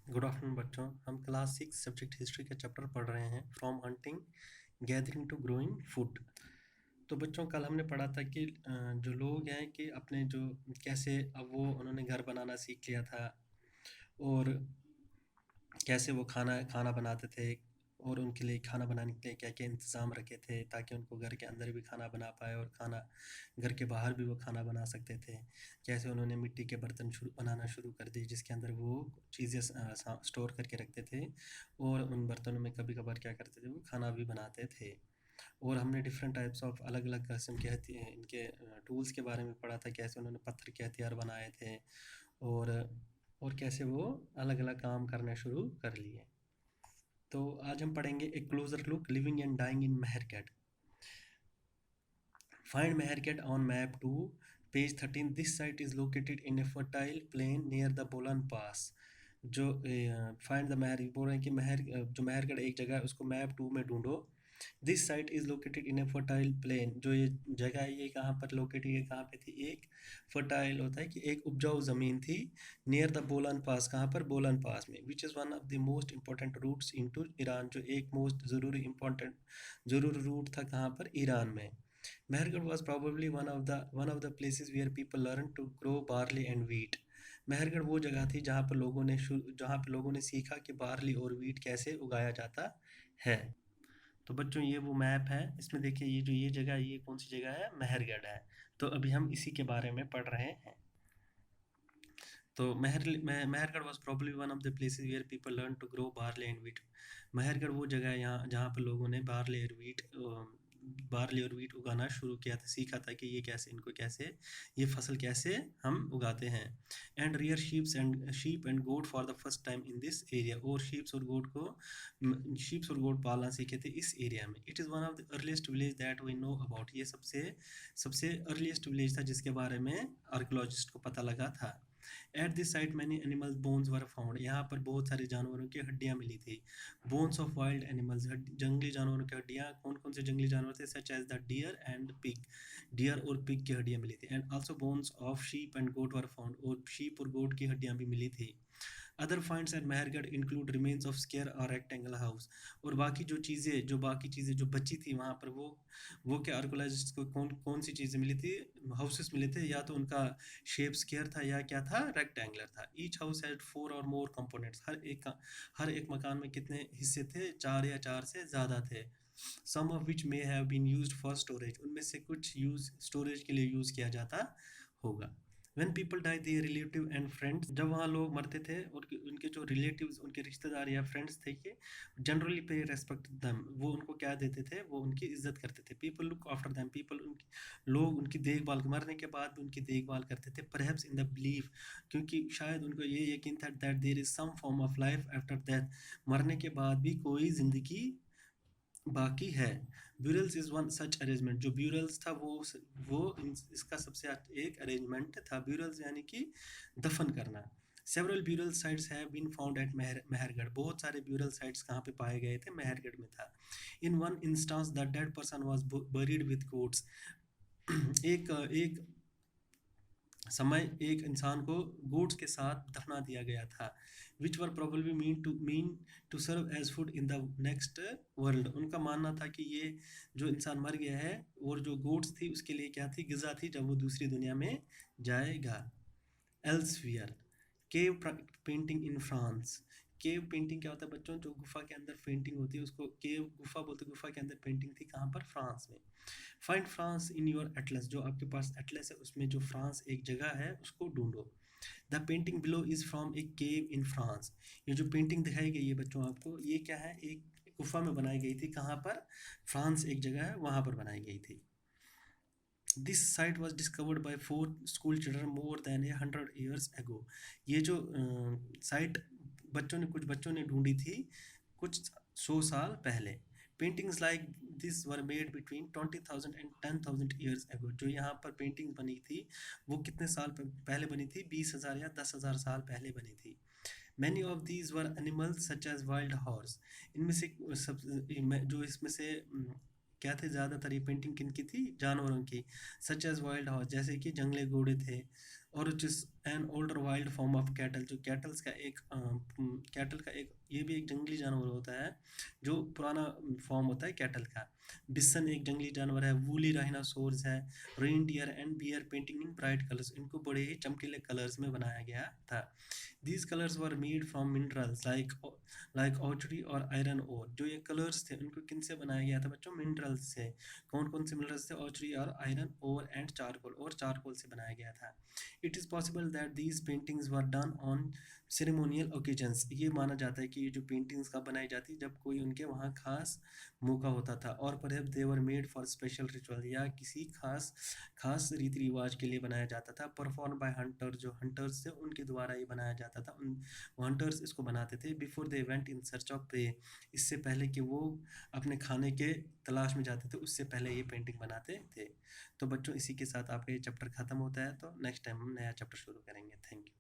Good afternoon बच्चों। हम class 6 subject history के चैप्टर पढ़ रहे हैं from hunting gathering to growing food. तो बच्चों कल हमने पढ़ा था कि जो लोग हैं कि अपने जो कैसे अब वो उन्होंने घर बनाना सीख लिया था और कैसे वो खाना खाना बनाते थे और उनके लिए खाना बनाने के लिए क्या क्या इंतज़ाम रखे थे ताकि उनको घर के अंदर भी खाना बना पाए और खाना घर के बाहर भी वो खाना बना सकते थे। कैसे उन्होंने मिट्टी के बर्तन बनाना शुरू कर दिए जिसके अंदर वो चीज़ें स्टोर करके रखते थे और उन बर्तनों में कभी कभार क्या करते थे वो खाना भी बनाते थे। और हमने डिफरेंट टाइप्स ऑफ अलग अलग किस्म के इनके टूल्स के बारे में पढ़ा था, कैसे उन्होंने पत्थर के हथियार बनाए थे और और कैसे वो अलग अलग काम करना शुरू कर लिए। तो आज हम पढ़ेंगे a closer look living and dying in Mehrgarh. Find Mehrgarh on map 2 page 13। This site is located in a fertile plain near the Bolan pass. जो फाइंड द मेहर बोल रहे हैं कि जो मेहरगढ़ एक जगह है उसको मैप 2 में ढूंढो। This site is located in a fertile plane. जो ये जगह है ये कहाँ पर लोकेटेड है, कहाँ पे थी? एक फर्टाइल होता है कि एक उपजाऊ ज़मीन थी नियर द बोलन पास। कहाँ पर? बोलन पास में। Which is one of the most important routes into Iran. जो एक मोस्ट ज़रूरी रूट था कहाँ पर? ईरान में। Mehergarh was probably one of the places where people learned to grow barley and wheat. Mehrgarh वो जगह थी जहाँ पे लोगों ने सीखा कि बार्ली और वीट कैसे उगाया जाता है। तो बच्चों ये वो मैप है, इसमें देखिए ये जगह, ये कौन सी जगह है? मेहरगढ़ है। तो अभी हम इसी के बारे में पढ़ रहे हैं। तो Mehrgarh was probably one of the places where people learn to grow barley and wheat. Mehrgarh वो जगह है यहाँ जहाँ पर लोगों ने बार्ली और वीट उगाना शुरू किया था, सीखा था कि ये फसल कैसे हम उगाते हैं। And rear sheep and goat for the first time in this area. और शीप्स और गोट पालना सीखे थे इस एरिया में। It is one of the earliest village that we know about. ये सबसे सबसे अर्लीस्ट विलेज था जिसके बारे में आर्कियोलॉजिस्ट को पता लगा था। At this site many animals bones were found. यहाँ पर बहुत सारे जानवरों की हड्डियाँ मिली थी। बोन्स ऑफ वाइल्ड एनिमल्स, जंगली जानवरों की हड्डियाँ। कौन कौन से जंगली जानवर थे? Such as the deer and pig. Deer और पिग की हड्डियाँ मिली थी। And also bones of sheep and goat were found. और शीप और गोट की हड्डियाँ भी मिली थी। Other finds at Mehrgarh include remains of square और रेक्टेंगल हाउस। और बाकी चीज़ें जो बची थी वहाँ पर वो क्या आर्कोलॉजिस्ट को कौन कौन सी चीज़ें मिली थी? हाउसेस मिले थे, या तो उनका शेप स्क्वायर था या क्या था? रेक्टेंगुलर था। ईच हाउस हैड 4 और मोर कंपोनेंट्स। हर एक मकान में कितने हिस्से थे? 4 या 4 से ज़्यादा थे। Some of which may have been used for storage. उनमें से कुछ स्टोरेज के लिए यूज़ किया जाता होगा। When people die, their relative and friends, जब वहाँ लोग मरते थे और उनके जो रिलेटिव्स, उनके रिश्तेदार या फ्रेंड्स थे, ये जनरली पे रेस्पेक्ट दम, वो उनको क्या देते थे? वो उनकी इज्जत करते थे। पीपल लुक आफ्टर दैम, लोग उनकी देखभाल, मरने के बाद भी उनकी देखभाल करते थे। परहैप्स इन द बिलीफ, क्योंकि शायद उनको ये यकीन था that there is some form of life after death, मरने के बाद भी कोई जिंदगी बाकी है। Burials is one such arrangement. जो ब्यूरल्स था इसका सबसे एक अरेंजमेंट था। ब्यूरल्स यानी कि दफन करना। Several burial sites have been found at Mehrgarh. बहुत सारे ब्यूरल साइट्स कहाँ पे पाए गए थे? मेहरगढ़ में था। In one instance the dead person was buried with goats. एक एक समय एक इंसान को गोट्स के साथ दफना दिया गया था। Which were probably mean to serve as food in the next world. उनका मानना था कि ये जो इंसान मर गया है और जो गोट्स थी उसके लिए क्या थी? गिज़ा थी जब वो दूसरी दुनिया में जाएगा। एल्सवियर cave painting in France. Cave painting क्या होता है बच्चों? जो गुफा के अंदर पेंटिंग होती है उसको केव गुफा बोलते हैं। गुफा के अंदर पेंटिंग थी कहाँ पर? फ्रांस में। Find France in your Atlas. जो आपके पास एटलस है उसमें जो फ्रांस एक जगह है उसको ढूंढो। The painting below is from A cave in France. ये जो पेंटिंग दिखाई गई है बच्चों आपको, ये क्या है? एक गुफा में बनाई गई थी। कहाँ पर? फ्रांस एक जगह है वहाँ पर बनाई गई थी। This site was discovered by 4 school children more than 100 years ago. ये जो साइट कुछ बच्चों ने ढूंढी थी कुछ 100 साल पहले। Paintings like this were made between 20,000 and 10,000 years ago. जो यहाँ पर पेंटिंग बनी थी वो कितने साल पहले बनी थी? 20,000 या 10,000 साल पहले बनी थी। Many of these were animals such as wild horse. इनमें से जो इसमें से क्या थे? ज़्यादातर ये पेंटिंग किन की थी? जानवरों की। सच एज वाइल्ड हॉर्स, जैसे कि जंगली घोड़े थे। और जिस an older wild form of cattle, जो कैटल का एक ये भी एक जंगली जानवर होता है, जो पुराना फॉर्म होता है कैटल का। बिसन एक जंगली जानवर है, वूली राइनासोर्स है, reindeer and bear painting in bright colours, इनको बड़े ही चमकीले कलर्स में बनाया गया था। These colors were made from minerals like ऑचरी और आयरन ओर। जो ये कलर्स थे उनको किन से बनाया गया था बच्चों? मिनरल्स से। कौन कौन से मिनरल्स थे? ऑचरी और आयरन ओर एंड चारकोल, और चारकोल से बनाया गया था। It is possible that these paintings were done on ceremonial occasions. ये माना जाता है कि ये जो पेंटिंग्स कब बनाई जाती जब कोई उनके वहाँ खास मौका होता था, और perhaps they were made for special ritual, या किसी खास खास रीति रिवाज के लिए बनाया जाता था। परफॉर्म बाय हंटर, जो हंटर्स थे उनके द्वारा ये बनाया जाता था। उन हंटर्स इसको बनाते थे before they went in search of prey, इससे पहले कि वो अपने खाने के तलाश में जाते थे, उससे पहले ये पेंटिंग बनाते थे। तो बच्चों इसी के साथ आपका ये चैप्टर खत्म होता है, तो नेक्स्ट टाइम हम नया चैप्टर शुरू करेंगे। Thank you.